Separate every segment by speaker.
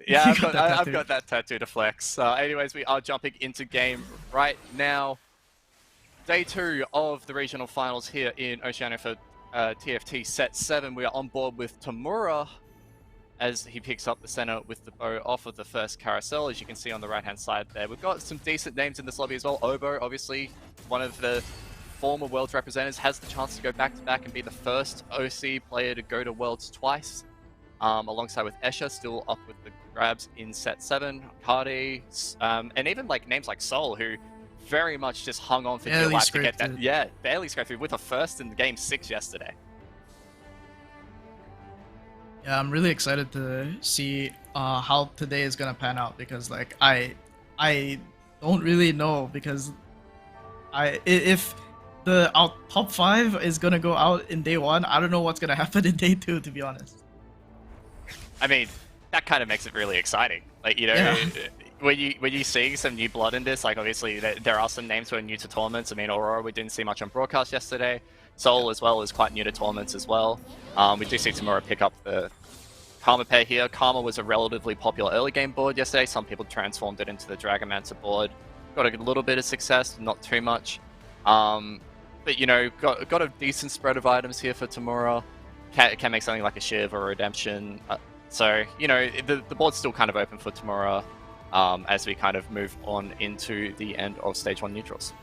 Speaker 1: Yeah,
Speaker 2: You
Speaker 1: I've
Speaker 2: got
Speaker 1: got
Speaker 2: that
Speaker 1: I've
Speaker 2: tattoo.
Speaker 1: got that tattoo to flex. Anyways, we are jumping into game right now. Day 2 of the regional finals here in Oceania for TFT set 7. We are on board with Tamura as he picks up the center with the bow off of the first carousel, as you can see on the right-hand side there. We've got some decent names in this lobby as well. Obo, obviously, one of the former Worlds representatives, has the chance to go back-to-back and be the first OC player to go to Worlds twice. Alongside with Escher, still up with the grabs in set 7, Cardi, and even like names like Sol, who very much just hung on for dear
Speaker 2: Barely
Speaker 1: life to get
Speaker 2: scraped
Speaker 1: that.
Speaker 2: it.
Speaker 1: Yeah, barely scraped through with a first in game 6 yesterday.
Speaker 2: Yeah, I'm really excited to see how today is gonna pan out because like I don't really know because if the out top 5 is gonna go out in day 1, I don't know what's gonna happen in day 2 to be honest.
Speaker 1: I mean, that kind of makes it really exciting. Like, you know,
Speaker 2: Yeah.
Speaker 1: when you see some new blood in this, like obviously there are some names who are new to tournaments. I mean, Aurora we didn't see much on broadcast yesterday. Soul as well is quite new to tournaments as well. We do see Tamura pick up the Karma pair here. Karma was a relatively popular early game board yesterday. Some people transformed it into the Dragomancer board. Got a little bit of success, not too much. But you know, got a decent spread of items here for Tamura. Can make something like a Shiv or a Redemption. So, you know, the board's still kind of open for Tamura as we kind of move on into the end of Stage 1 neutrals.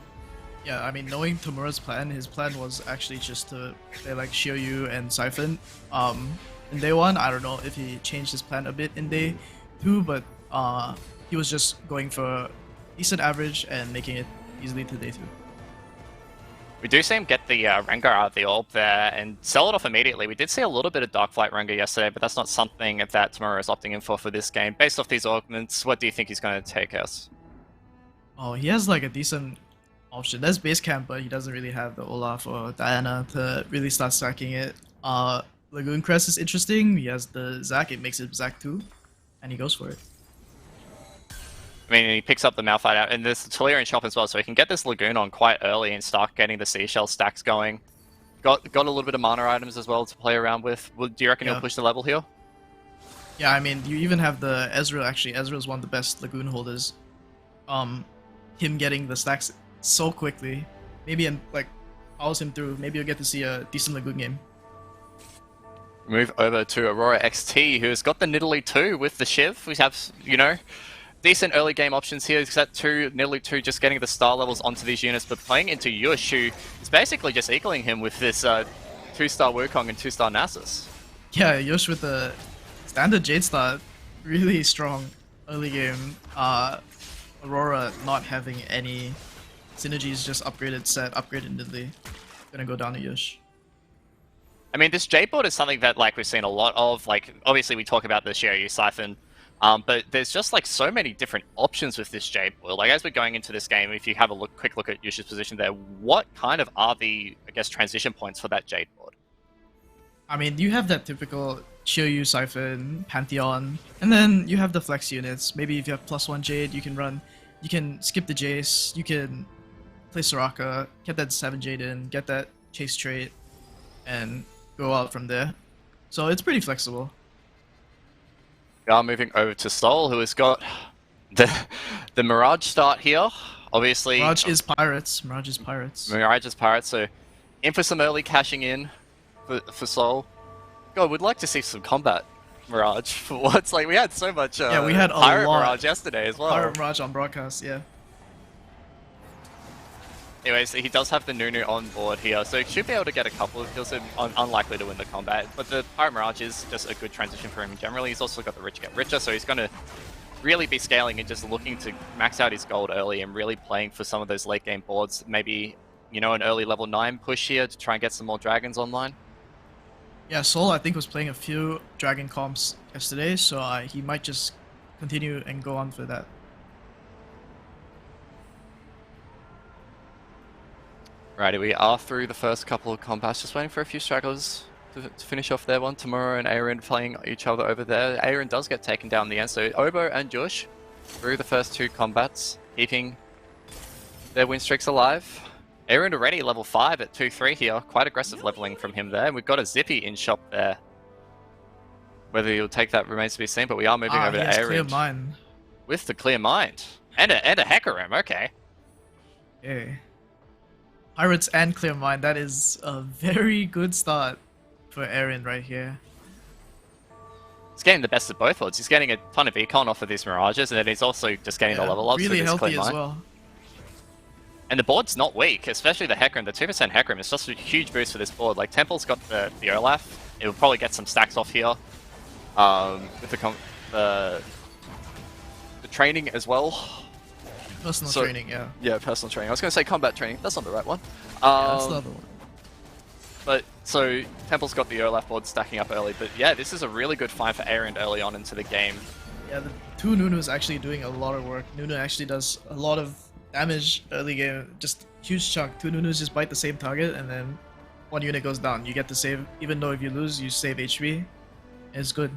Speaker 2: Yeah, I mean, knowing Tamura's plan, his plan was actually just to play like Shiryu and Siphon. In day 1, I don't know if he changed his plan a bit in day 2, but he was just going for decent average and making it easily to day 2.
Speaker 1: We do see him get the Rengar out of the orb there and sell it off immediately. We did see a little bit of Darkflight Rengar yesterday, but that's not something that Tamura is opting in for this game. Based off these augments, what do you think he's going to take us?
Speaker 2: Oh, he has like a decent option. There's base camp, but he doesn't really have the Olaf or Diana to really start stacking it. Lagoon Crest is interesting. He has the Zac, it makes it Zac 2, and he goes for it.
Speaker 1: I mean, he picks up the Malphite out, and there's the Tolerian shop as well, so he can get this Lagoon on quite early and start getting the Seashell stacks going. Got a little bit of mana items as well to play around with. Do you reckon he'll push the level here?
Speaker 2: Yeah, I mean, you even have the Ezreal, actually. Ezreal is one of the best Lagoon holders. Him getting the stacks so quickly, maybe and like powers him through. Maybe you'll get to see a decent Lagoon game.
Speaker 1: Move over to Aurora XT, who's got the Nidalee 2 with the Shiv. We have, you know, decent early game options here. Set 2, Nidalee 2 just getting the star levels onto these units, but playing into Yush, who is basically just equaling him with this 2-star Wukong and 2-star Nasus.
Speaker 2: Yeah, Yush with the standard Jade Star, really strong early game. Aurora not having any synergies, just upgraded set, upgraded Nidalee. Gonna go down to Yush.
Speaker 1: I mean, this Jade board is something that like we've seen a lot of. Like, obviously we talk about the Shiryu Siphon, but there's just like so many different options with this Jade board. Like, as we're going into this game, if you have a quick look at Yush's position there, what kind of are the, I guess, transition points for that Jade board?
Speaker 2: I mean, you have that typical Shiryu Siphon, Pantheon, and then you have the flex units. Maybe if you have +1 Jade, you can skip the Jace, you can play Soraka, get that 7 Jade in, get that Chase trait, and go out from there. So it's pretty flexible.
Speaker 1: We are moving over to Sol, who has got the Mirage start here. Obviously,
Speaker 2: Mirage is Pirates. Mirage is Pirates.
Speaker 1: Mirage is Pirates, so in for some early cashing in for Sol. God, we'd like to see some combat Mirage for once. Like, we had so much
Speaker 2: yeah, we had a
Speaker 1: Pirate
Speaker 2: lot.
Speaker 1: Mirage yesterday as well.
Speaker 2: Pirate Mirage on broadcast, yeah.
Speaker 1: Anyways, he does have the Nunu on board here, so he should be able to get a couple of kills. Unlikely to win the combat, but the Pirate Mirage is just a good transition for him generally. He's also got the Rich Get Richer, so he's going to really be scaling and just looking to max out his gold early and really playing for some of those late game boards. Maybe, you know, an early level 9 push here to try and get some more dragons online.
Speaker 2: Yeah, Sol I think was playing a few dragon comps yesterday, so he might just continue and go on for that.
Speaker 1: Righty, we are through the first couple of combats, just waiting for a few stragglers to finish off their one. Tamura and Aaron playing each other over there. Aaron does get taken down in the end, so Obo and Jush through the first 2 combats, keeping their win streaks alive. Aaron already level 5 at 2-3 here, quite aggressive leveling from him there. And we've got a Zippy in shop there. Whether he'll take that remains to be seen, but we are moving over
Speaker 2: he
Speaker 1: to
Speaker 2: has clear
Speaker 1: Arid
Speaker 2: mind.
Speaker 1: with the clear mind. And a Hecarim, okay.
Speaker 2: Okay. Pirates and clear mind, that is a very good start for Aaron right here.
Speaker 1: He's getting the best of both worlds. He's getting a ton of econ off of these Mirages, and then he's also just getting the level ups
Speaker 2: really
Speaker 1: with his
Speaker 2: healthy
Speaker 1: clear
Speaker 2: as
Speaker 1: mind.
Speaker 2: well.
Speaker 1: And the board's not weak, especially the Hecarim. The 2% Hecarim is just a huge boost for this board. Like, Temple's got the Olaf. It will probably get some stacks off here. With the training as well.
Speaker 2: Personal training, yeah.
Speaker 1: Yeah, personal training. I was going to say combat training. That's not the right one.
Speaker 2: Yeah, that's the other one.
Speaker 1: But, so, Temple's got the Olaf board stacking up early. But yeah, this is a really good find for Aaron early on into the game.
Speaker 2: Yeah, the two Nunu's actually doing a lot of work. Nunu actually does a lot of damage early game. Just huge chunk. Two Nunus just bite the same target and then one unit goes down. You get to save, even though if you lose, you save HP. It's good.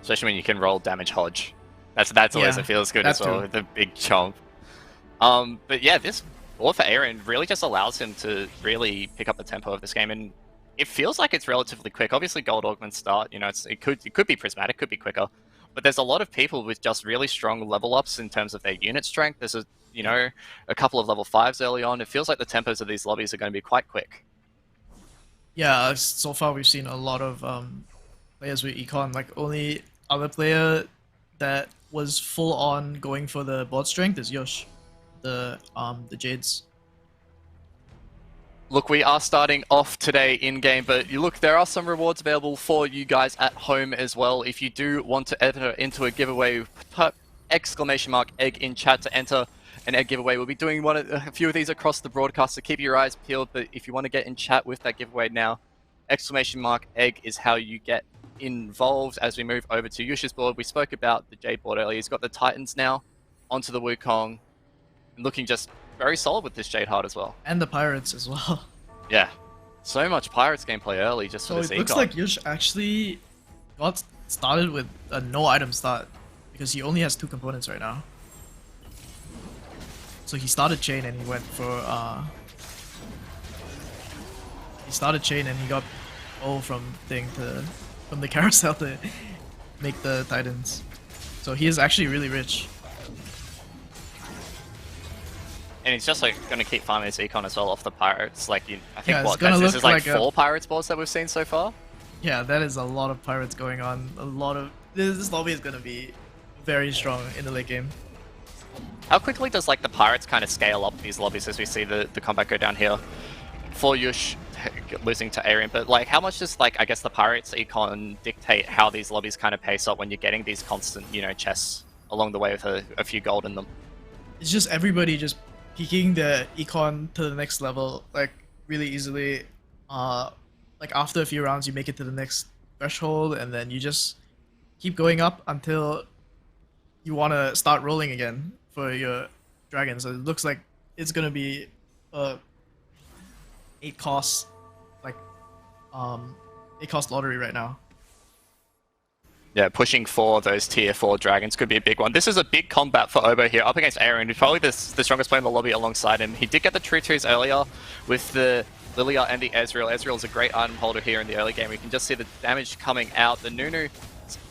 Speaker 1: Especially when you can roll damage hodge. That's always it feels good as well with the big chomp. But yeah, this board for Aaron really just allows him to really pick up the tempo of this game, and it feels like it's relatively quick. Obviously, gold augments start. You know, it could be prismatic, could be quicker, but there's a lot of people with just really strong level ups in terms of their unit strength. There's a couple of level 5s early on. It feels like the tempos of these lobbies are going to be quite quick.
Speaker 2: Yeah, so far we've seen a lot of players with econ. Like, only other player that was full on going for the board strength is Yosh, the Jades.
Speaker 1: Look, we are starting off today in-game, but there are some rewards available for you guys at home as well. If you do want to enter into a giveaway, type !egg in chat to enter an egg giveaway. We'll be doing a few of these across the broadcast, so keep your eyes peeled. But if you want to get in chat with that giveaway now, !egg is how you get involved. As we move over to Yush's board, we spoke about the Jade board earlier. He's got the Titans now onto the Wukong, looking just very solid with this Jade Heart as well.
Speaker 2: And the Pirates as well.
Speaker 1: Yeah, so much Pirates gameplay early just for this econ.
Speaker 2: So it looks like Yush actually got started with a no item start because he only has 2 components right now. So he started chain and he went for he started chain and he got from the carousel to make the Titans. So he is actually really rich.
Speaker 1: And he's just like going to keep farming his econ as well off the Pirates. Like, I think this is like 4 Pirates boards that we've seen so far.
Speaker 2: Yeah, that is a lot of Pirates going on. This lobby is going to be very strong in the late game.
Speaker 1: How quickly does like the Pirates kind of scale up these lobbies as we see the combat go down here for Yush losing to Arian? But like, how much does I guess the Pirates econ dictate how these lobbies kind of pace up when you're getting these constant, chests along the way with a few gold in them?
Speaker 2: It's just everybody just peaking the econ to the next level like really easily. Like after a few rounds you make it to the next threshold and then you just keep going up until you want to start rolling again for your dragons. So it looks like it's gonna be 8 cost 8 cost lottery right now.
Speaker 1: Yeah, pushing for those tier 4 dragons could be a big one. This is a big combat for Obo here, up against Aaron, who's probably the strongest player in the lobby alongside him. He did get the True Twos earlier with the Lilia and the Ezreal. Ezreal is a great item holder here in the early game. We can just see the damage coming out. The Nunu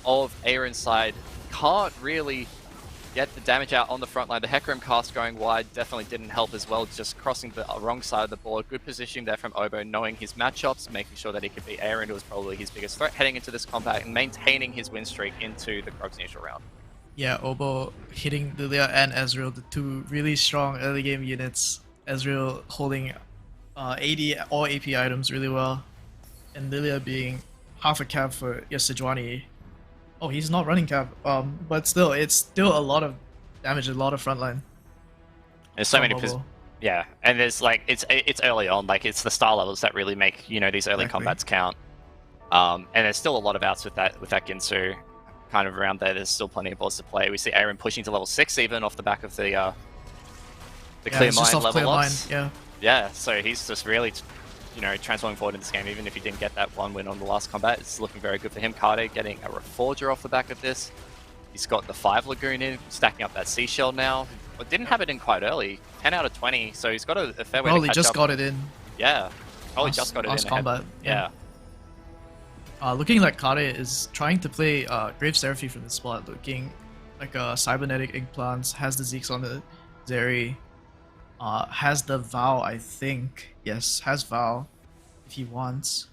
Speaker 1: of Aaron's side can't really get the damage out on the front line. The Hecarim cast going wide definitely didn't help as well, just crossing the wrong side of the board. Good positioning there from Obo, knowing his matchups, making sure that he could beat Aaron, who was probably his biggest threat heading into this combat, and maintaining his win streak into the Krogs neutral round.
Speaker 2: Yeah, Obo hitting Lilia and Ezreal, the 2 really strong early game units. Ezreal holding AD or AP items really well, and Lilia being half a cap for Sejuani. Oh, he's not running cap, but still, it's still a lot of damage, a lot of frontline.
Speaker 1: There's so many, yeah, and there's like it's early on, like it's the star levels that really make these early combats count. And there's still a lot of outs with that Ginsu kind of around there. There's still plenty of boards to play. We see Aaron pushing to level 6 even off the back of the Clear Mind level ups. Yeah, so he's just really transforming forward in this game. Even if he didn't get that 1 win on the last combat, it's looking very good for him. Kade getting a Reforger off the back of this. He's got the 5 Lagoon in, stacking up that Seashell now. But didn't have it in quite early. 10 out of 20, so he's got a fair way to catch up.
Speaker 2: Probably just got it in.
Speaker 1: Yeah, probably just got it in.
Speaker 2: Last combat.
Speaker 1: Yeah.
Speaker 2: Looking like Kare is trying to play Graves Therapy from the spot, looking like a Cybernetic Implants, has the Zeeks on the Zeri, has the Vow, I think. Yes, has Vow if he wants.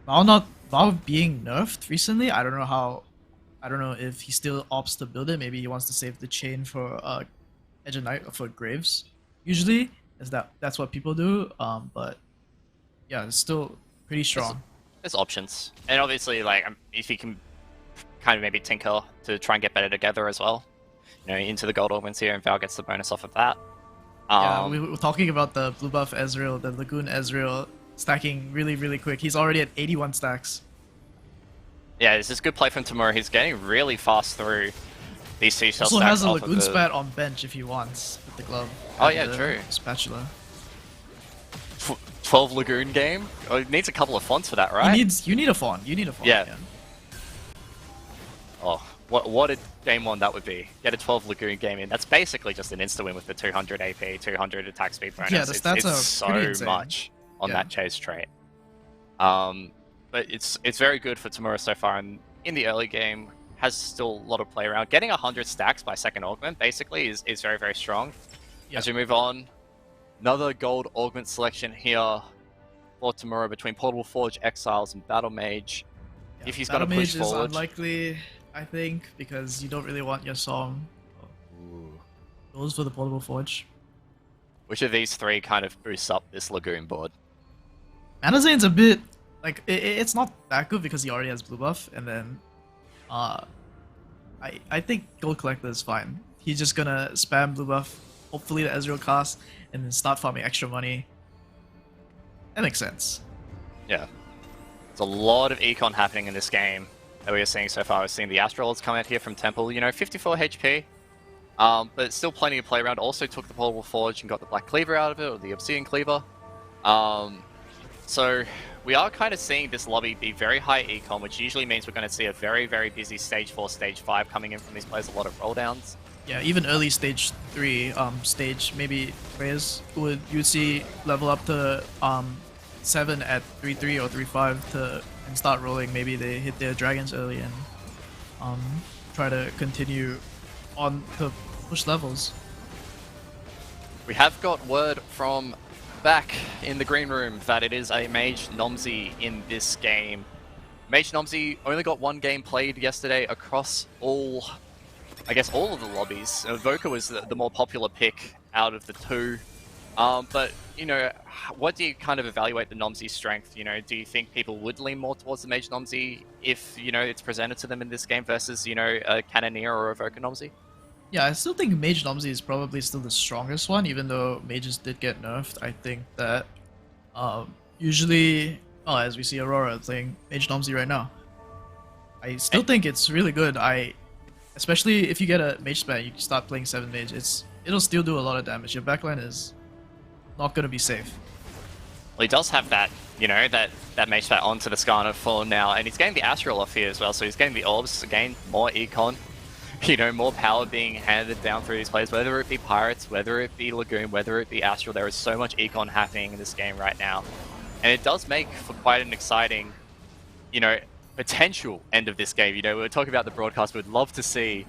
Speaker 2: Vow being nerfed recently. I don't know how. I don't know if he still opts to build it. Maybe he wants to save the chain for Edge of Night for Graves. Usually, that's what people do. But yeah, it's still pretty strong.
Speaker 1: There's options, and obviously, like if you can kind of maybe tinker to try and get better together as well, you know, into the gold augments here, and Val gets the bonus off of that.
Speaker 2: Yeah, we were talking about the blue buff Ezreal, the Lagoon Ezreal stacking really quick. He's already at 81 stacks.
Speaker 1: Yeah, this is good play from Tamura. He's getting really fast through these C-shell stacks.
Speaker 2: Also has a Lagoon Spat on bench if he wants with the glove.
Speaker 1: Oh yeah, true.
Speaker 2: Spatula.
Speaker 1: 12 Lagoon game? Oh, it needs a couple of fonts for that, right?
Speaker 2: You need a font. You need a font.
Speaker 1: Yeah. Oh, what a game one that would be. Get a 12 Lagoon game in. That's basically just an insta-win with the 200 AP, 200 attack speed bonus.
Speaker 2: Yeah, the stats are pretty
Speaker 1: so
Speaker 2: insane.
Speaker 1: much on that chase trait. But it's very good for Tamura so far, and in the early game has still a lot of play around. Getting 100 stacks by second augment basically is very strong. Yeah. As we move on, another gold augment selection here for Tamura between Portable Forge, Exiles, and Battle Mage.
Speaker 2: Yeah,
Speaker 1: if he's going to push
Speaker 2: forward.
Speaker 1: forward.
Speaker 2: Is unlikely, I think, because you don't really want your song. Goes for the Portable Forge.
Speaker 1: Which of these three kind of boosts up this Lagoon board?
Speaker 2: Manazane's a bit like it's not that good because he already has blue buff, and then I think Gold Collector is fine. He's just gonna spam blue buff, hopefully the Ezreal cast, and then start farming extra money. That makes sense.
Speaker 1: Yeah. There's a lot of econ happening in this game that we are seeing so far. We're seeing the Astrolords come out here from Temple, you know, 54 HP. But still plenty to play around. Also took the Portable Forge and got the Black Cleaver out of it, or the Obsidian Cleaver. So we are kind of seeing this lobby be very high econ, which usually means we're going to see a very busy Stage 4, Stage 5 coming in from these players, a lot of rolldowns.
Speaker 2: Yeah, even early Stage 3 stage, maybe players you'd see level up to 7 at 3-3 or 3-5 and start rolling. Maybe they hit their dragons early and try to continue on to push levels.
Speaker 1: We have got word from back in the green room that it is a Mage Nomsy in this game. Mage Nomsy only got one game played yesterday across all, I guess, all of the lobbies. Evoker was the more popular pick out of the two. But, you know, what do you kind of evaluate the Nomsy strength? You know, do you think people would lean more towards the Mage Nomsy if, you know, it's presented to them in this game versus, you know, a Cannoneer or Evoker Nomsy?
Speaker 2: Yeah, I still think Mage Nomsy is probably still the strongest one, even though mages did get nerfed. I think that usually, as we see Aurora playing Mage Nomsy right now, I still think it's really good. Especially if you get a Mage span, you start playing 7 Mage, it'll still do a lot of damage. Your backline is not going to be safe.
Speaker 1: Well, he does have that, you know, that Mage spat onto the Skarner for now, and he's getting the Astral off here as well, so he's getting the Orbs, again, more econ. You know, more power being handed down through these players, whether it be Pirates, whether it be Lagoon, whether it be Astral. There is so much econ happening in this game right now. And it does make for quite an exciting, you know, potential end of this game. You know, we were talking about the broadcast, we'd love to see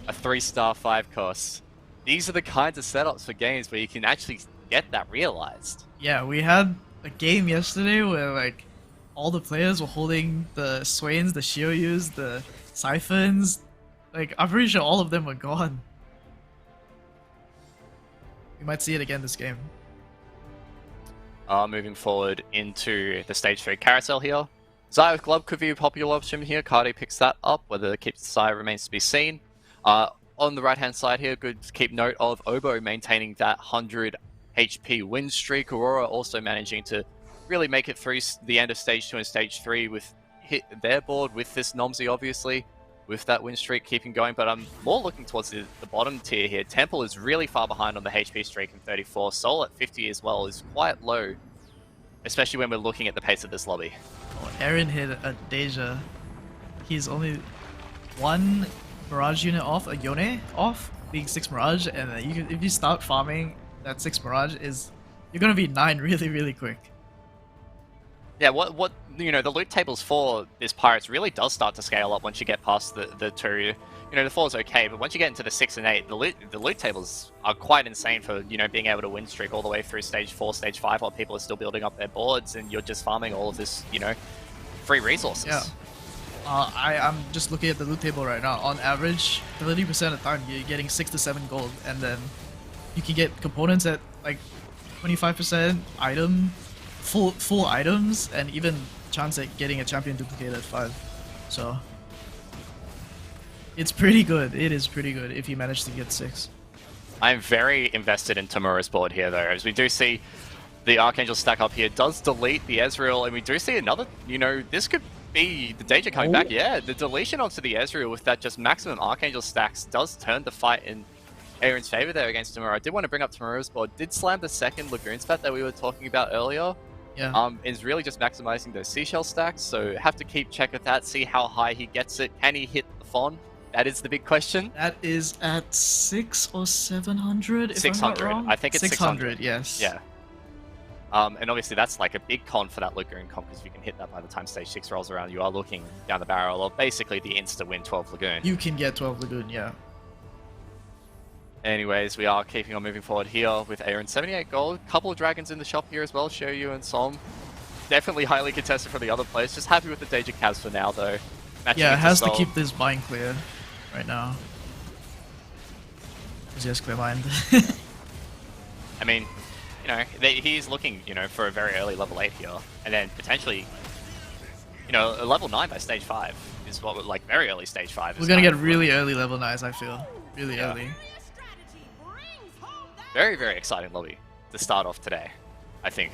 Speaker 1: a 3-star 5 cost. These are the kinds of setups for games where you can actually get that realized.
Speaker 2: Yeah, we had a game yesterday where, like, all the players were holding the Swains, the Shioyus, the Siphons. Like, I'm pretty sure all of them were gone. We might see it again this game.
Speaker 1: Moving forward into the Stage 3 carousel here. Zaya with Glove could be a popular option here. Cardi picks that up. Whether it keeps Zaya remains to be seen. On the right-hand side here, good to keep note of Oboe maintaining that 100 HP win streak. Aurora also managing to really make it through the end of Stage 2 and Stage 3 with hit their board with this Nomsy, obviously. With that win streak keeping going, but I'm more looking towards the bottom tier here. Temple is really far behind on the HP streak in 34. Soul at 50 as well is quite low, especially when we're looking at the pace of this lobby.
Speaker 2: Oh, Aaron hit a Deja. He's only 1 Mirage unit off, a Yone off, being 6 Mirage, and if you start farming that 6 Mirage, you're gonna be 9 really quick.
Speaker 1: Yeah, what you know, the loot tables for this Pirates really does start to scale up once you get past the 2. You know, the 4 is okay, but once you get into the 6 and 8, the loot tables are quite insane for, you know, being able to win streak all the way through stage 4, stage 5, while people are still building up their boards, and you're just farming all of this, you know, free resources.
Speaker 2: Yeah. I'm just looking at the loot table right now. On average, 30% of the time, you're getting 6 to 7 gold, and then you can get components at like 25%, full items, and even chance at getting a champion duplicate at 5. So it's pretty good. It is pretty good if you manage to get 6.
Speaker 1: I'm very invested in Tamura's board here, though, as we do see the Archangel stack up here does delete the Ezreal, and we do see another, you know, this could be the Danger coming back. Yeah, the deletion onto the Ezreal with that just maximum Archangel stacks does turn the fight in Aaron's favor there against Tamura. I did want to bring up Tamura's board. Did slam the second Lagoon spat that we were talking about earlier.
Speaker 2: Yeah.
Speaker 1: Is really just maximizing those seashell stacks, so have to keep check of that, see how high he gets it. Can he hit the Fawn? That is the big question.
Speaker 2: That is at 600 or 700, if
Speaker 1: 600.
Speaker 2: I'm not wrong.
Speaker 1: I think it's 600.
Speaker 2: Yes.
Speaker 1: Yeah. And obviously that's like a big con for that Lagoon comp, because if you can hit that by the time stage 6 rolls around, you are looking down the barrel of basically the insta-win 12 Lagoon.
Speaker 2: You can get 12 Lagoon, yeah.
Speaker 1: Anyways, we are keeping on moving forward here with Aaron. 78 gold. Couple of dragons in the shop here as well, Shoyu and Som. Definitely highly contested from the other players. Just happy with the Danger Cavs for now, though.
Speaker 2: Yeah, it has to keep this bind clear right now. Yes, clear mind.
Speaker 1: I mean, you know, he's looking, you know, for a very early level 8 here, and then potentially, you know, a level 9 by stage 5 is what would, like, very early stage 5.
Speaker 2: We're gonna get really early level 9s, I feel. Really early.
Speaker 1: Very, very exciting lobby to start off today, I think.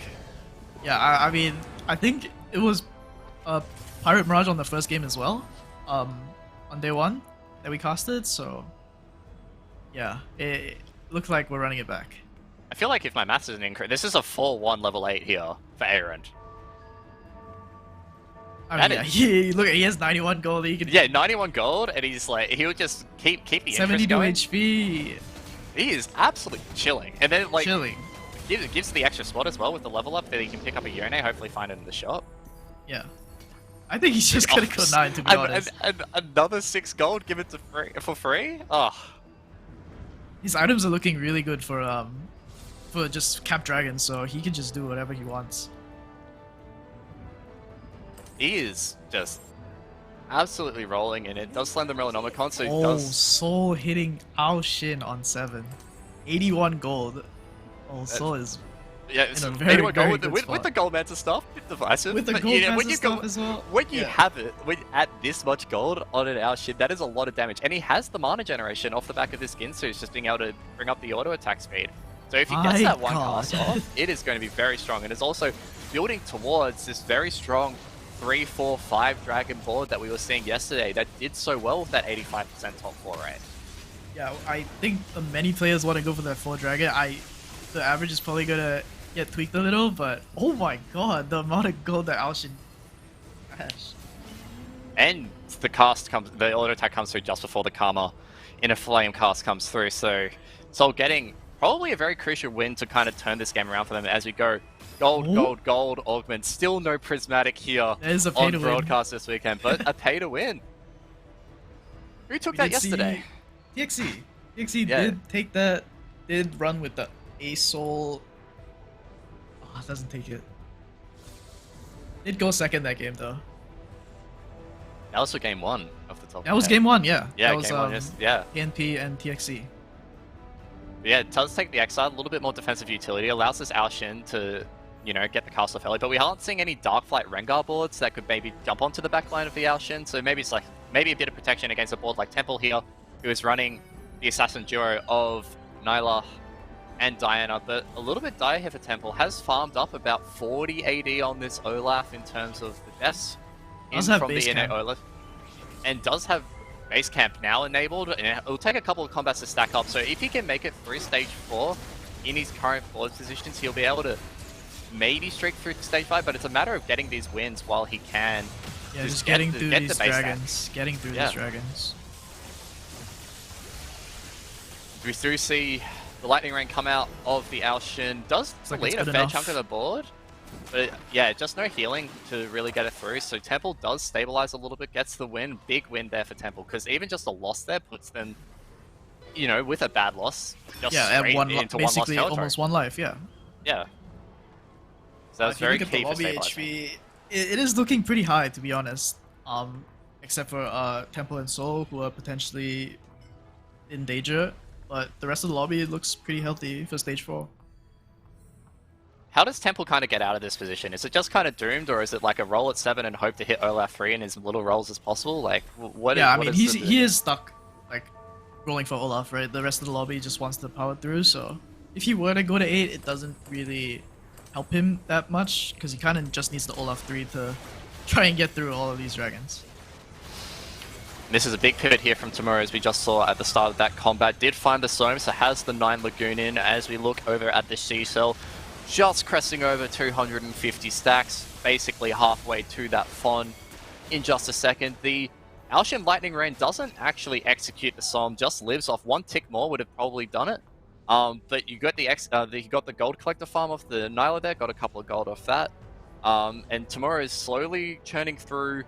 Speaker 2: Yeah, I mean, I think it was Pirate Mirage on the first game as well, on day 1 that we casted, so yeah, it looks like we're running it back.
Speaker 1: I feel like if my maths isn't incorrect, this is a 4-1 level 8 here for Aaron.
Speaker 2: I mean, yeah, look, he has 91 gold. He can,
Speaker 1: yeah, 91 gold, and he's like, he'll just keep the
Speaker 2: 72
Speaker 1: going.
Speaker 2: HP.
Speaker 1: He is absolutely chilling, and then like
Speaker 2: chilling.
Speaker 1: Gives the extra spot as well with the level up that he can pick up a Yone, hopefully find it in the shop.
Speaker 2: Yeah, I think he's just gonna go 9 to be honest.
Speaker 1: And another 6 gold given for free. Oh,
Speaker 2: his items are looking really good for just Cap Dragon, so he can just do whatever he wants.
Speaker 1: He is just absolutely rolling, and it does slam the Melanomicon, so he does...
Speaker 2: Soul hitting Ao Shin on 7. 81 gold. Oh, Soul is
Speaker 1: yeah,
Speaker 2: in a very, 81 gold
Speaker 1: with the Gold Manta stuff, bit divisive.
Speaker 2: With the Gold Manta stuff as well.
Speaker 1: When you have it, at this much gold on an Ao Shin, that is a lot of damage. And he has the mana generation off the back of this Ginsu, it's just being able to bring up the auto attack speed. So if he gets that one cast off, it is going to be very strong, and it's also building towards this very strong 3, 4, 5 dragon board that we were seeing yesterday that did so well with that 85% top 4 rate.
Speaker 2: Yeah, I think many players want to go for that 4 dragon. The average is probably gonna get tweaked a little, but oh my god, the amount of gold that Ao Shin has.
Speaker 1: And the auto attack comes through just before the Karma Inner Flame cast comes through, so Soul getting probably a very crucial win to kind of turn this game around for them as we go. Gold, augment. Still no prismatic here on broadcast this weekend, but a pay to win. Who took that yesterday?
Speaker 2: TXE. TXE did take that, did run with the A-Soul. Oh, it doesn't take it. Did go second that game though.
Speaker 1: That was for game 1 of the top.
Speaker 2: That was game 1, yeah.
Speaker 1: Yeah,
Speaker 2: that was,
Speaker 1: game 1, yes. Yeah.
Speaker 2: PNP and TXE.
Speaker 1: Yeah, it does take the Exile, a little bit more defensive utility, allows this Ao Shin to, you know, get the cast off early, but we aren't seeing any Darkflight Rengar boards that could maybe jump onto the backline of the Ao Shin, so maybe it's like, maybe a bit of protection against a board like Temple here, who is running the assassin duo of Nyla and Diana, but a little bit dire here for Temple, has farmed up about 40 AD on this Olaf in terms of the deaths from the innate Olaf, and does have base camp now enabled, and it'll take a couple of combats to stack up, so if he can make it through stage 4 in his current board positions, he'll be able to maybe streak through stage 5, but it's a matter of getting these wins while he can.
Speaker 2: Yeah, just getting through these dragons. Getting through these dragons.
Speaker 1: We do see the Lightning Rain come out of the Ao Shin. Does delete a fair chunk of the board. But yeah, just no healing to really get it through. So Temple does stabilize a little bit, gets the win. Big win there for Temple, because even just a loss there puts them, you know, with a bad loss, just
Speaker 2: Yeah, at
Speaker 1: straight
Speaker 2: one
Speaker 1: into one loss
Speaker 2: basically
Speaker 1: territory.
Speaker 2: almost one life. Yeah.
Speaker 1: Yeah. So that's
Speaker 2: If you
Speaker 1: very
Speaker 2: look at the
Speaker 1: key for
Speaker 2: lobby
Speaker 1: stabilizing.
Speaker 2: HP, it is looking pretty high, to be honest. Except for Temple and Soul, who are potentially in danger, but the rest of the lobby looks pretty healthy for stage 4.
Speaker 1: How does Temple kind of get out of this position? Is it just kind of doomed, or is it like a roll at 7 and hope to hit Olaf 3 in as little rolls as possible? Like, what?
Speaker 2: Yeah, I
Speaker 1: what
Speaker 2: mean,
Speaker 1: is
Speaker 2: he is stuck, like, rolling for Olaf, right? The rest of the lobby just wants to power through, so if he were to go to 8, it doesn't really help him that much, because he kind of just needs the Olaf 3 to try and get through all of these dragons.
Speaker 1: This is a big pivot here from Tamura, as we just saw at the start of that combat. Did find the Soam, so has the 9 Lagoon in. As we look over at the C-Cell, just cresting over 250 stacks, basically halfway to that Fawn in just a second. The Alshin Lightning Rain doesn't actually execute the Soam, just lives off. 1 tick more would have probably done it. But you got you got the gold collector farm off the Nyla there, got a couple of gold off that. And Tamura is slowly churning through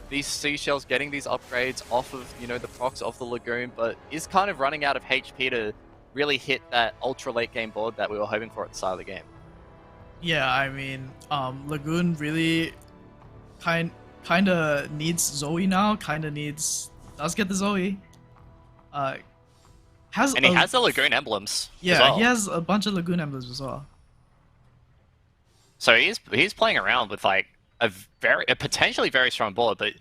Speaker 1: these seashells, getting these upgrades off of, you know, the procs of the Lagoon, but is kind of running out of HP to really hit that ultra late game board that we were hoping for at the start of the game.
Speaker 2: Yeah, I mean, Lagoon really kind of needs Zoe now. Does get the Zoe.
Speaker 1: And he has the Lagoon emblems.
Speaker 2: Yeah,
Speaker 1: as well.
Speaker 2: he has a bunch of Lagoon emblems as well.
Speaker 1: So he's playing around with like a potentially very strong board, but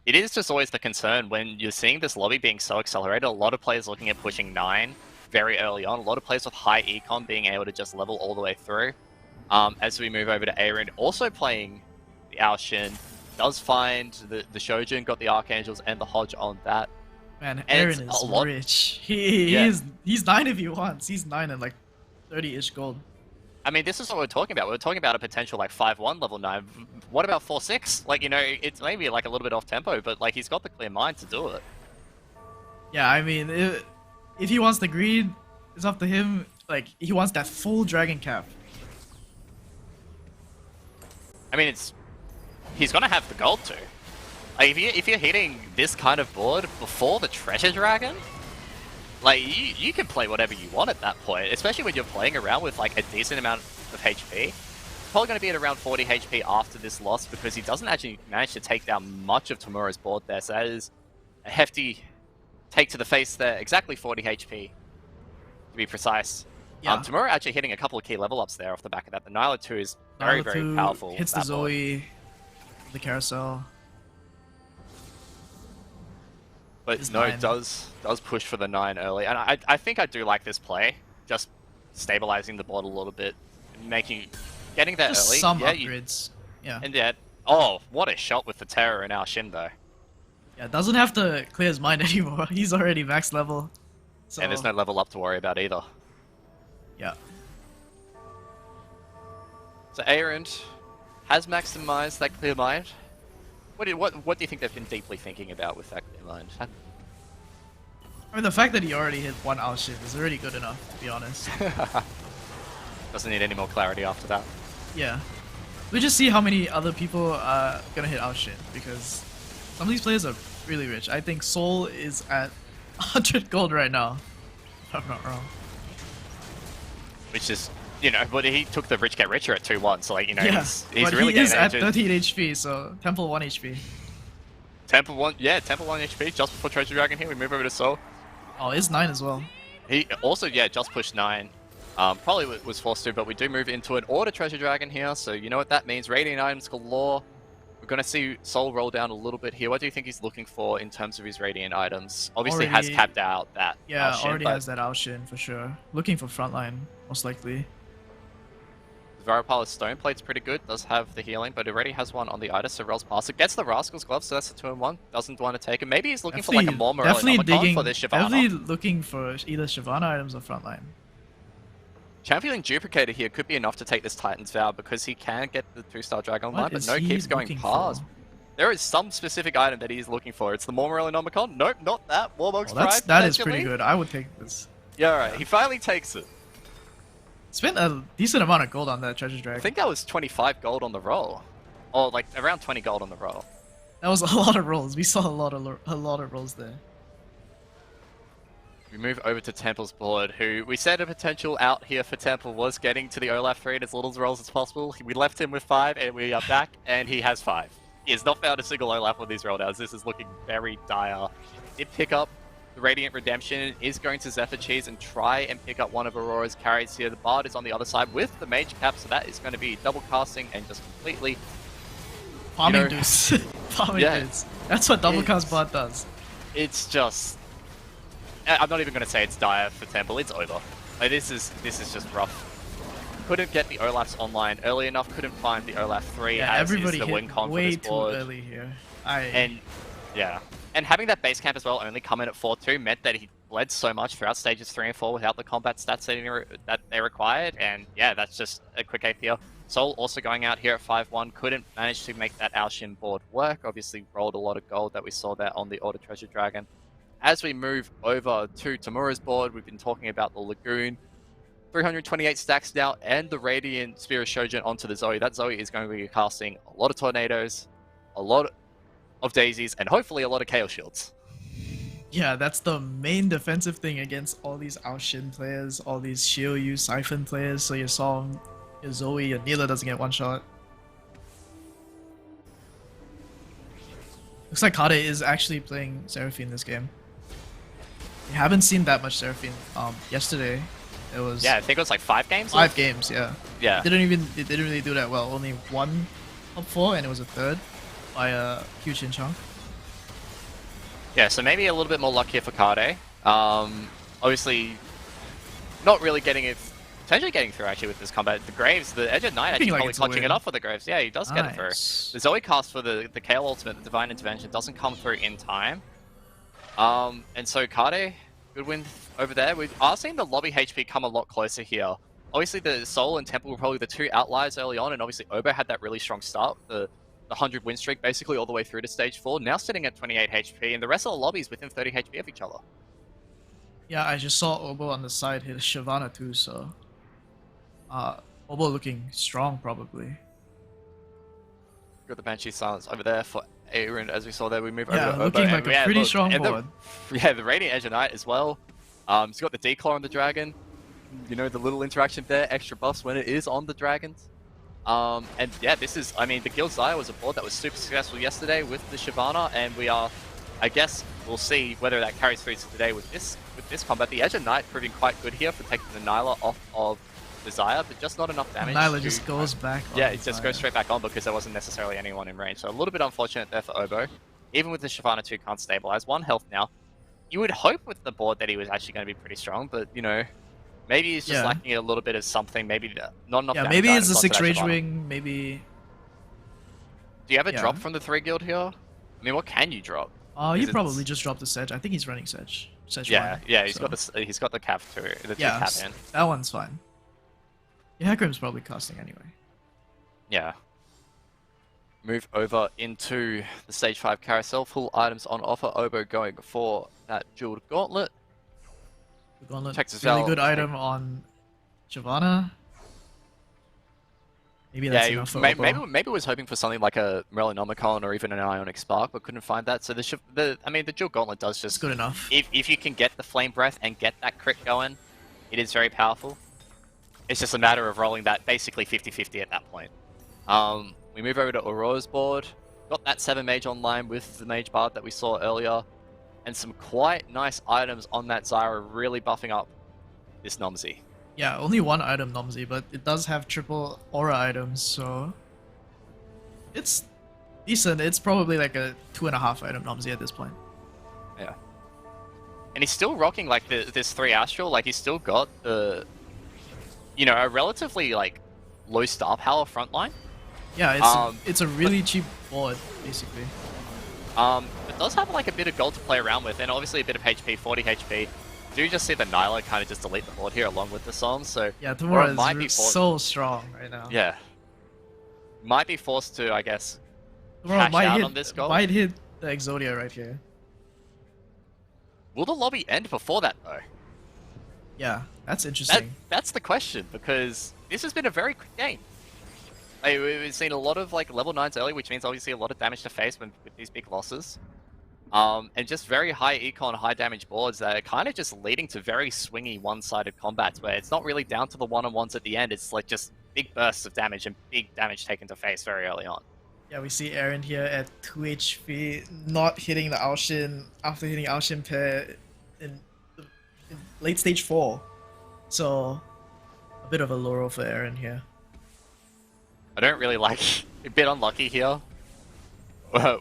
Speaker 1: it is just always the concern when you're seeing this lobby being so accelerated. A lot of players looking at pushing 9 very early on. A lot of players with high econ being able to just level all the way through. As we move over to Aaron, also playing the Alshin, does find the Shojin, got the Archangels and the Hodge on that.
Speaker 2: Man, Aaron is rich. He's 9 if he wants. He's 9 and like 30-ish gold.
Speaker 1: I mean, this is what we're talking about. We're talking about a potential like 5-1 level 9. What about 4-6? Like, you know, it's maybe like a little bit off tempo, but like he's got the clear mind to do it.
Speaker 2: Yeah, I mean, if he wants the greed, it's up to him. Like, he wants that full dragon cap.
Speaker 1: I mean, he's gonna have the gold too. Like, if you're hitting this kind of board before the treasure dragon, like you can play whatever you want at that point, especially when you're playing around with like a decent amount of HP. Probably going to be at around 40 HP after this loss, because he doesn't actually manage to take down much of Tamura's board there. So that is a hefty take to the face there. Exactly 40 HP to be precise.
Speaker 2: Yeah.
Speaker 1: Tamura actually hitting a couple of key level ups there off the back of that. The Nyla 2 is very, very powerful.
Speaker 2: Hits the Zoe, the carousel.
Speaker 1: But no, does push for the 9 early. And I think I do like this play. Just stabilizing the board a little bit. Getting that
Speaker 2: just
Speaker 1: early.
Speaker 2: Some upgrades. Yeah.
Speaker 1: And yeah. Oh, what a shot with the Terror in our Shin though.
Speaker 2: Yeah, doesn't have to clear his mind anymore. He's already max level. So...
Speaker 1: And there's no level up to worry about either.
Speaker 2: Yeah.
Speaker 1: So Aaron has maximized that clear mind. What do you think they've been deeply thinking about with that clear mind?
Speaker 2: I mean, the fact that he already hit 1 Alshin is already good enough, to be honest.
Speaker 1: Doesn't need any more clarity after that.
Speaker 2: Yeah. We just see how many other people are gonna hit Alshin, because some of these players are really rich. I think Soul is at 100 gold right now, if I'm not wrong.
Speaker 1: Which is, you know, but he took the rich get richer at 2-1, so like, you know,
Speaker 2: yeah,
Speaker 1: he's
Speaker 2: but
Speaker 1: really
Speaker 2: he is at
Speaker 1: getting
Speaker 2: 13 HP, so Temple 1 HP.
Speaker 1: Temple 1 HP, just before Treasure Dragon here, we move over to Soul.
Speaker 2: Oh, it's 9 as well.
Speaker 1: He also, yeah, just pushed 9. Probably was forced to, but we do move into an Order Treasure Dragon here, so you know what that means. Radiant items galore. We're going to see Soul roll down a little bit here. What do you think he's looking for in terms of his Radiant items? Obviously has capped out that
Speaker 2: Yeah,
Speaker 1: Alshin,
Speaker 2: already has that Alshin for sure. Looking for frontline, most likely.
Speaker 1: Varapala's Stone Plate's pretty good, does have the healing, but already has one on the Itis, so rolls past it. Gets the Rascal's Glove, so that's a 2-in-1. Doesn't want to take it. Maybe he's looking for like a more Morelli for this Shyvana.
Speaker 2: Definitely looking for either Shyvana items or frontline.
Speaker 1: Championing Duplicator here could be enough to take this Titan's Vow, because he can get the 2-star Dragon online, but no, keeps going past. There is some specific item that he's looking for. It's the Morelli Nomicon. Nope, not that. Warmog's Pride.
Speaker 2: That is pretty good. I would take this.
Speaker 1: Yeah, alright. He finally takes it.
Speaker 2: Spent a decent amount of gold on that treasure
Speaker 1: I
Speaker 2: drag.
Speaker 1: think that was 25 gold on the roll. Or like around 20 gold on the roll.
Speaker 2: That was a lot of rolls. We saw a lot of rolls there.
Speaker 1: We move over to Temple's board, who we said a potential out here for Temple was getting to the Olaf 3 in as little rolls as possible. We left him with 5 and we are back and he has 5. He has not found a single Olaf on these rolldowns. This is looking very dire. Did pick up the Radiant Redemption, is going to Zephyr Cheese and try and pick up one of Aurora's carries here. The Bard is on the other side with the Mage Cap, so that is going to be double casting and just completely...
Speaker 2: Farming dudes. Farming dudes. That's what double cast Bard does.
Speaker 1: It's just... I'm not even going to say it's dire for Temple, it's over. Like, this is just rough. Couldn't get the Olafs online early enough, couldn't find the Olaf 3
Speaker 2: yeah,
Speaker 1: as
Speaker 2: everybody
Speaker 1: is the
Speaker 2: hit
Speaker 1: win con for
Speaker 2: way
Speaker 1: this board.
Speaker 2: too early here.
Speaker 1: And, yeah. And having that base camp as well only come in at 4-2 meant that he bled so much throughout stages 3 and 4 without the combat stats that they required, and yeah, that's just a quick AP here. Soul also going out here at 5-1, couldn't manage to make that Alshin board work, obviously rolled a lot of gold that we saw there on the Order Treasure Dragon. As we move over to Tamura's board, we've been talking about the Lagoon. 328 stacks now, and the Radiant Spear of Shojin onto the Zoe. That Zoe is going to be casting a lot of Tornadoes, a lot of Daisies, and hopefully a lot of Chaos Shields.
Speaker 2: Yeah, that's the main defensive thing against all these Alshin players, all these Shiryu Siphon players, so your Psalm, your Zoe, your Neela doesn't get one shot. Looks like Kade is actually playing Seraphine this game. We haven't seen that much Seraphine. Yesterday, it was...
Speaker 1: Yeah, I think it was like 5 games?
Speaker 2: 5 games, yeah.
Speaker 1: Yeah.
Speaker 2: It didn't really do that well. Only one top 4, and it was a third by a huge Chinchang.
Speaker 1: Yeah, so maybe a little bit more luck here for Kade. Obviously, not really getting it... Potentially getting through actually with this combat. The Graves, the Edge of Night actually probably clutching it up for the Graves. Yeah, he does get it through. The Zoe cast for the KO ultimate, the Divine Intervention, doesn't come through in time. And so Kade, good win over there. We are seeing the lobby HP come a lot closer here. Obviously the Soul and Temple were probably the 2 outliers early on, and obviously Obo had that really strong start, the 100 win streak basically all the way through to stage 4, now sitting at 28 HP, and the rest of the lobbies within 30 HP of each other.
Speaker 2: Yeah, I just saw Obo on the side hit Shyvana too, so... Obo looking strong probably.
Speaker 1: Got the Banshee Silence over there for Aaron, as we saw there. We move over to Obo.
Speaker 2: Looking like a pretty strong board.
Speaker 1: The Radiant Edge of Night as well. He's got the Declaw on the Dragon. You know, the little interaction there, extra buffs when it is on the Dragons. And yeah, this is, I mean, the Guild Zaya was a board that was super successful yesterday with the Shyvana, and we are, I guess, we'll see whether that carries through to today with this combat. The Edge of Night proving quite good here for taking the Nyla off of the Zaya, but just not enough damage.
Speaker 2: Nyla just goes back on.
Speaker 1: Yeah, it just goes straight back on because there wasn't necessarily anyone in range. So a little bit unfortunate there for Obo. Even with the Shyvana 2 can't stabilize. 1 health now. You would hope with the board that he was actually going to be pretty strong, but you know, maybe he's just lacking a little bit of something. Maybe not enough.
Speaker 2: Yeah, maybe it's the 6 Rage Wing. Maybe.
Speaker 1: Do you have a drop from the 3 guild here? I mean, what can you drop?
Speaker 2: You probably just dropped the Sedge. I think he's running Sedge. Sedge
Speaker 1: yeah,
Speaker 2: 1,
Speaker 1: yeah, he's got the cap too. The 2 cap in.
Speaker 2: That one's fine. Yeah, Hecarim's probably casting anyway.
Speaker 1: Yeah. Move over into the stage 5 carousel. Full items on offer. Obo going for that jeweled gauntlet.
Speaker 2: The gauntlet, really good item on Shyvana. Maybe that's enough for Obo.
Speaker 1: Maybe was hoping for something like a Melanomicon or even an Ionic Spark, but couldn't find that. So the jeweled gauntlet does just...
Speaker 2: It's good enough.
Speaker 1: If you can get the Flame Breath and get that crit going, it is very powerful. It's just a matter of rolling that basically 50-50 at that point. We move over to Aurora's board. Got that 7 Mage online with the Mage Bard that we saw earlier. And some quite nice items on that Zyra, really buffing up this Nomsy.
Speaker 2: Yeah, only 1 item Nomsy, but it does have triple aura items, so... It's decent. It's probably like a 2.5 item Nomsy at this point.
Speaker 1: Yeah. And he's still rocking like this 3 Astral, like he's still got the... You know, a relatively like low star power frontline.
Speaker 2: Yeah, it's a really cheap board, basically.
Speaker 1: It does have like a bit of gold to play around with, and obviously a bit of HP, 40 HP. Do you just see the Nyla kind of just delete the board here along with the Psalm, so...
Speaker 2: Yeah, Tamura is so strong right now.
Speaker 1: Yeah. Might be forced to, I guess,
Speaker 2: cash out
Speaker 1: on this goal.
Speaker 2: Might hit the Exodia right here.
Speaker 1: Will the lobby end before that, though?
Speaker 2: Yeah, that's interesting.
Speaker 1: That's the question, because this has been a very quick game. Like, we've seen a lot of like level 9s early, which means obviously a lot of damage to face with these big losses. And just very high econ, high damage boards that are kind of just leading to very swingy one-sided combats where it's not really down to the one-on-ones at the end. It's like just big bursts of damage and big damage taken to face very early on.
Speaker 2: Yeah, we see Aaron here at 2 HP, not hitting the Aoshin after hitting Aoshin pair in, in late stage 4. So, a bit of a laurel for Aaron here.
Speaker 1: I don't really like... a bit unlucky here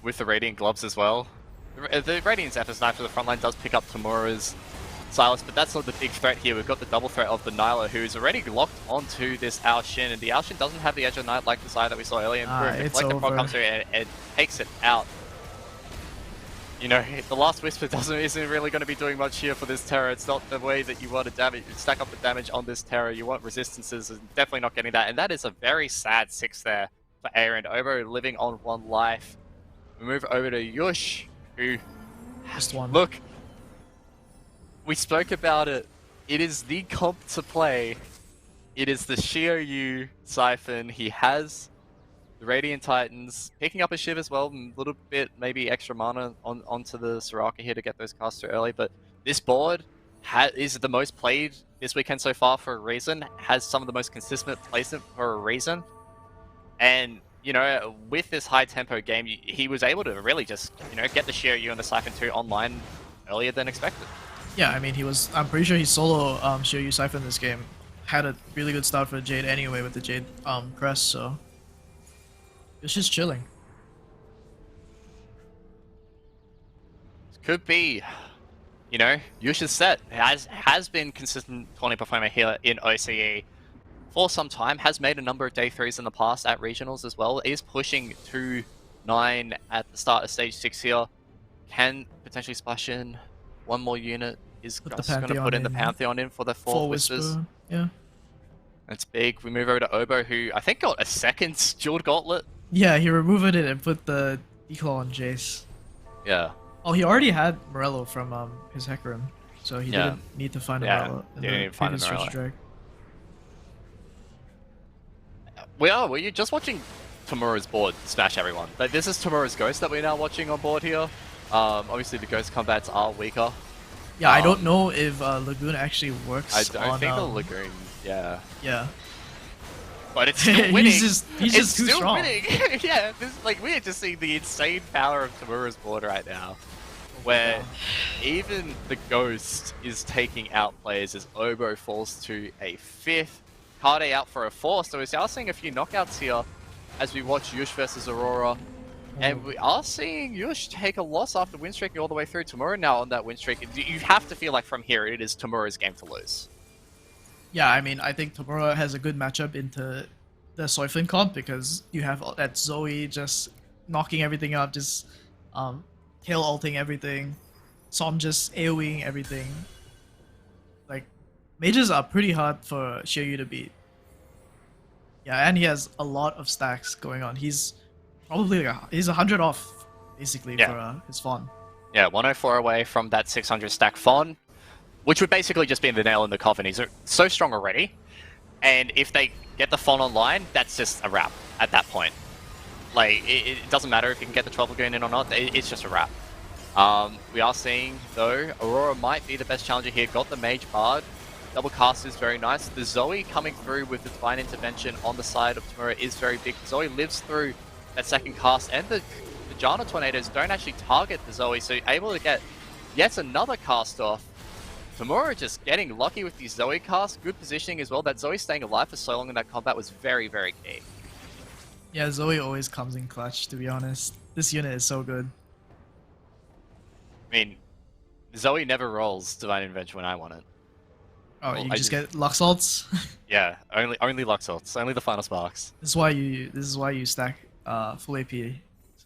Speaker 1: with the Radiant Gloves as well. The Radiant Zephyr's Knife for the front line does pick up Tamura's Silas, but that's not the big threat here. We've got the double threat of the Nyla, who's already locked onto this Aoshin, and the Aoshin doesn't have the Edge of Night like the side that we saw earlier. And the Collective Proc comes through and takes it out. You know, the Last Whisper isn't really going to be doing much here for this Terror. It's not the way that you want to stack up the damage on this Terror. You want resistances, and definitely not getting that. And that is a very sad 6 there for Aaron. Obo living on 1 life. We move over to Yush, who...
Speaker 2: Just 1.
Speaker 1: Look, we spoke about it. It is the comp to play. It is the Shiryu Siphon. He has the Radiant Titans, picking up a Shiv as well, a little bit maybe extra mana onto the Soraka here to get those casts too early. But this board is the most played this weekend so far for a reason. Has some of the most consistent placement for a reason. And you know, with this high tempo game, he was able to really just, you know, get the Shiryu and the Siphon 2 online earlier than expected.
Speaker 2: Yeah, I mean, I'm pretty sure he solo Shiryu Siphon this game. Had a really good start for Jade anyway with the Jade crest, so it's just chilling.
Speaker 1: Could be, you know, Yush's set has been consistent 20 performer here in OCE for some time, has made a number of day 3s in the past at regionals as well, is pushing 2-9 at the start of stage 6 here, can potentially splash in 1 more unit, is just going to put in the Pantheon in for the 4 Whispers.
Speaker 2: Yeah.
Speaker 1: That's big. We move over to Obo, who I think got a second Jeweled Gauntlet.
Speaker 2: Yeah, he removed it and put the Declaw on Jace.
Speaker 1: Yeah.
Speaker 2: Oh, he already had Morello from his Hecarim, so he didn't need to find Morello in the previous Stretch Drag.
Speaker 1: Were you just watching Tamura's board smash everyone? Like, this is Tamura's Ghost that we're now watching on board here. Obviously the Ghost combats are weaker.
Speaker 2: Yeah, I don't know if Lagoon actually works.
Speaker 1: I don't think the Lagoon, yeah.
Speaker 2: Yeah.
Speaker 1: But it's still winning.
Speaker 2: he's just too strong.
Speaker 1: Winning. Yeah, we're just seeing the insane power of Tamura's board right now. Where even the Ghost is taking out players as Obo falls to a 5th. Kade out for a 4th, so we are seeing a few knockouts here as we watch Yush versus Aurora. And we are seeing Yush take a loss after win streaking all the way through. Tamura now on that win streak. You have to feel like from here it is Tamura's game to lose.
Speaker 2: Yeah, I mean, I think Tamura has a good matchup into the Soiflin comp because you have that Zoe just knocking everything up, just tail ulting everything, Som just AoEing everything. Like, mages are pretty hard for Shiryu to beat. Yeah, and he has a lot of stacks going on. He's probably like he's 100 off basically for his Fawn.
Speaker 1: Yeah, 104 away from that 600 stack Fawn, which would basically just be the nail in the coffin. He's so strong already, and if they get the Fawn online, that's just a wrap at that point. Like, it doesn't matter if you can get the 12 Lagoon in or not, it's just a wrap. We are seeing, though, Aurora might be the best challenger here. Got the Mage Bard. Double cast is very nice. The Zoe coming through with the Divine Intervention on the side of Tamura is very big. Zoe lives through that second cast, and the Jana Tornadoes don't actually target the Zoe, so able to get yet another cast off. Tamura just getting lucky with these Zoe casts. Good positioning as well. That Zoe staying alive for so long in that combat was very, very key.
Speaker 2: Yeah, Zoe always comes in clutch, to be honest. This unit is so good.
Speaker 1: I mean, Zoe never rolls Divine Intervention when I want it.
Speaker 2: Oh, well, you just get Lux ults?
Speaker 1: Yeah, only Lux ults, only the final sparks.
Speaker 2: This is why you stack full AP,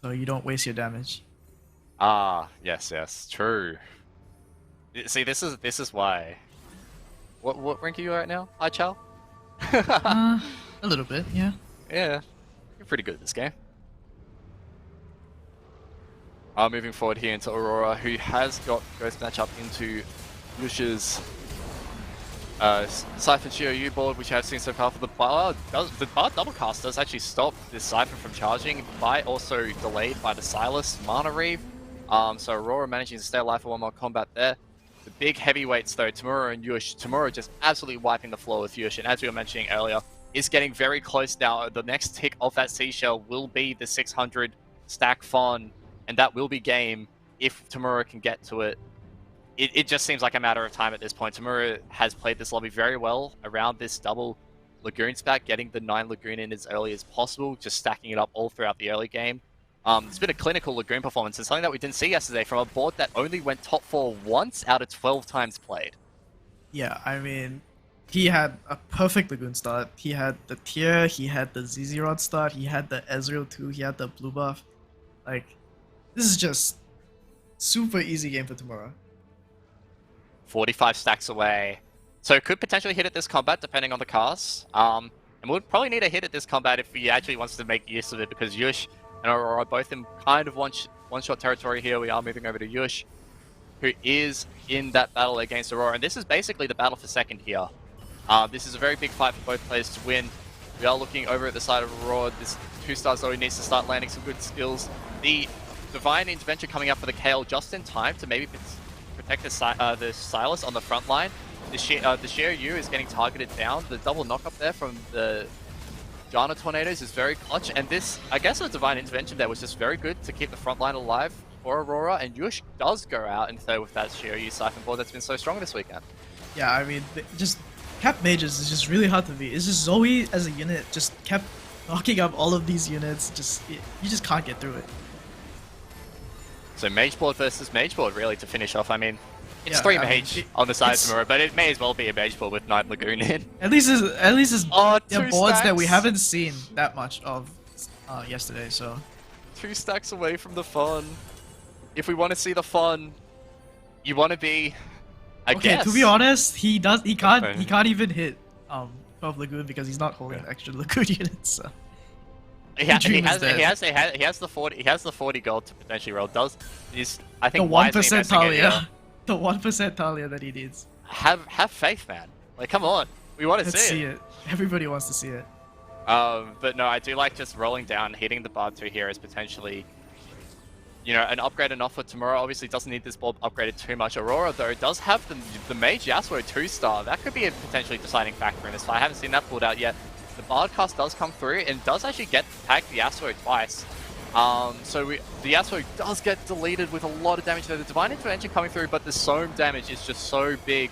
Speaker 2: so you don't waste your damage.
Speaker 1: Ah, yes, true. See, this is why. What rank are you at now? Hi, Chow?
Speaker 2: A little bit, yeah.
Speaker 1: Yeah, you're pretty good at this game. Moving forward here into Aurora, who has got Ghost match up into Yush's Siphon GOU board, which I've seen so far for the bar. The bar double cast does actually stop this Siphon from charging, but also delayed by the Silas Mana Reeve. So Aurora managing to stay alive for one more combat there. The big heavyweights though, Tamura and Yush. Tamura just absolutely wiping the floor with Yush, and as we were mentioning earlier, is getting very close now. The next tick of that seashell will be the 600 stack Fawn, and that will be game if Tamura can get to it. It just seems like a matter of time at this point. Tamura has played this lobby very well around this double Lagoon stack, getting the 9 Lagoon in as early as possible, just stacking it up all throughout the early game. It's been a clinical Lagoon performance, and something that we didn't see yesterday from a board that only went top 4 once out of 12 times played.
Speaker 2: Yeah, I mean, he had a perfect Lagoon start. He had the tier, he had the ZZ Rod start, he had the Ezreal 2, he had the blue buff. Like, this is just super easy game for Tamura.
Speaker 1: 45 stacks away. So could potentially hit at this combat depending on the cast. And we'll probably need a hit at this combat if he actually wants to make use of it, because Yush and Aurora are both in kind of one-shot territory here. We are moving over to Yush, who is in that battle against Aurora. And this is basically the battle for second here. This is a very big fight for both players to win. We are looking over at the side of Aurora. This 2-star Zoe needs to start landing some good skills. The Divine Intervention coming up for the KL just in time to maybe protect the Silas on the front line. The Share U is getting targeted down. The double knock up there from the Jana Tornadoes is very clutch. And this, I guess the Divine Intervention there was just very good to keep the front line alive for Aurora. And Yush does go out and third with that Share U Siphon board that's been so strong this weekend.
Speaker 2: Yeah, I mean, just Cap Mages is just really hard to beat. It's just Zoe as a unit just kept knocking up all of these units. You just can't get through it.
Speaker 1: So Mage board versus Mage board really to finish off. I mean, it's
Speaker 2: Yeah,
Speaker 1: 3
Speaker 2: I mean,
Speaker 1: Mage on the side of Tamura, but it may as well be a Mage board with 9 Lagoon in.
Speaker 2: At least it's
Speaker 1: Oh,
Speaker 2: they're
Speaker 1: 2
Speaker 2: boards that we
Speaker 1: stacks.
Speaker 2: haven't seen that much of yesterday. So
Speaker 1: 2 stacks away from the fun. If we want to see the fun, you want to be, I
Speaker 2: okay,
Speaker 1: guess.
Speaker 2: to be honest, he can't even hit 12 Lagoon because he's not holding extra Lagoon units. So.
Speaker 1: He
Speaker 2: The dream is
Speaker 1: has the 40 gold to potentially roll. I think
Speaker 2: The
Speaker 1: wisely
Speaker 2: 1%
Speaker 1: investing it
Speaker 2: Talia,
Speaker 1: here.
Speaker 2: the 1% Talia that he needs.
Speaker 1: Have faith, man. Like, come on, we want to
Speaker 2: Let's
Speaker 1: see
Speaker 2: see
Speaker 1: it.
Speaker 2: it. Everybody wants to see it.
Speaker 1: But no, I do like just rolling down, hitting the bar 2 here is potentially, you know, an upgrade enough for Tamura. Obviously doesn't need this board upgraded too much. Aurora, though, does have the Mage Yasuo 2-star. That could be a potentially deciding factor in this fight. I haven't seen that pulled out yet. The Bard cast does come through and does actually get tagged the Yasuo twice. The Yasuo does get deleted with a lot of damage there. The Divine Intervention coming through, but the Soam damage is just so big.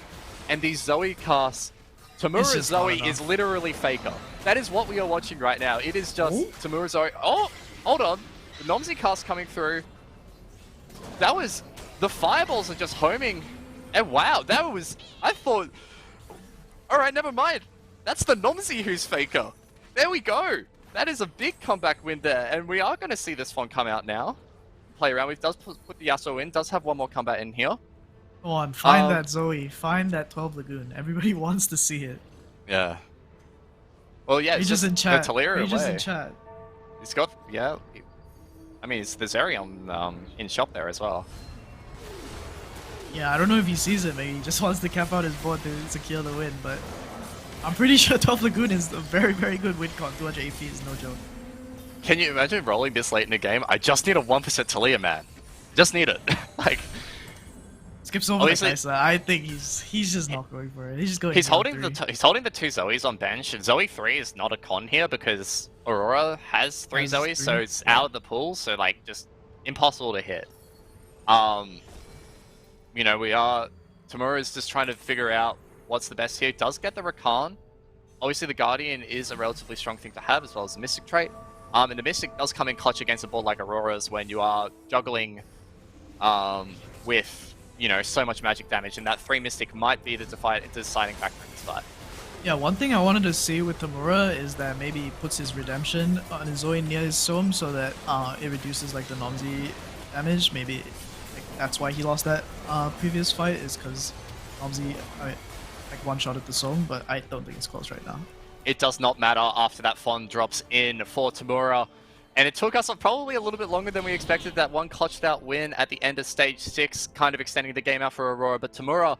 Speaker 1: And these Zoe casts, Tamura Zoe is literally Faker. That is what we are watching right now. It is just Tamura Zoe. Oh, hold on. The Nomsy cast coming through. That was, the fireballs are just homing. And wow, that was, I thought, alright, never mind. That's the Nomsy who's Faker. There we go. That is a big comeback win there. And we are going to see this one come out now. Play around. We does put the Yasuo in. Does have one more combat in here.
Speaker 2: Go on, find that Zoe. Find that 12 Lagoon. Everybody wants to see it.
Speaker 1: Yeah. Well, yeah, it's
Speaker 2: He's just in chat.
Speaker 1: Taliyah
Speaker 2: He's just
Speaker 1: away.
Speaker 2: in chat.
Speaker 1: He's got, yeah. I mean, there's Zerion in shop there as well.
Speaker 2: Yeah, I don't know if he sees it. Maybe he just wants to cap out his board to secure the win, but I'm pretty sure 12 Lagoon is a very, very good win con. 200 AP is no joke.
Speaker 1: Can you imagine rolling this late in a game? I just need a 1% Taliyah, man. Just need it. Like,
Speaker 2: Skips over the Kai'Sa. I think he's just not going for it. He's just going.
Speaker 1: He's holding the 2 Zoes on bench. Zoe 3 is not a con here because Aurora has 3 Zoes, so it's out of the pool. So like, just impossible to hit. You know, Tamura is just trying to figure out what's the best here. Does get the Rakan. Obviously, the Guardian is a relatively strong thing to have, as well as the Mystic trait. And the Mystic does come in clutch against a board like Aurora's when you are juggling with, you know, so much magic damage, and that 3 Mystic might be the deciding factor in this fight.
Speaker 2: Yeah, one thing I wanted to see with Tamura is that maybe he puts his Redemption on his Zoe near his Soam so that it reduces like the Nomsy damage. Maybe like, that's why he lost that previous fight, is because Nomsy like one-shotted the Soam, but I don't think it's close right now.
Speaker 1: It does not matter after that Fond drops in for Tamura. And it took us probably a little bit longer than we expected. That one clutched out win at the end of stage 6, kind of extending the game out for Aurora. But Tamura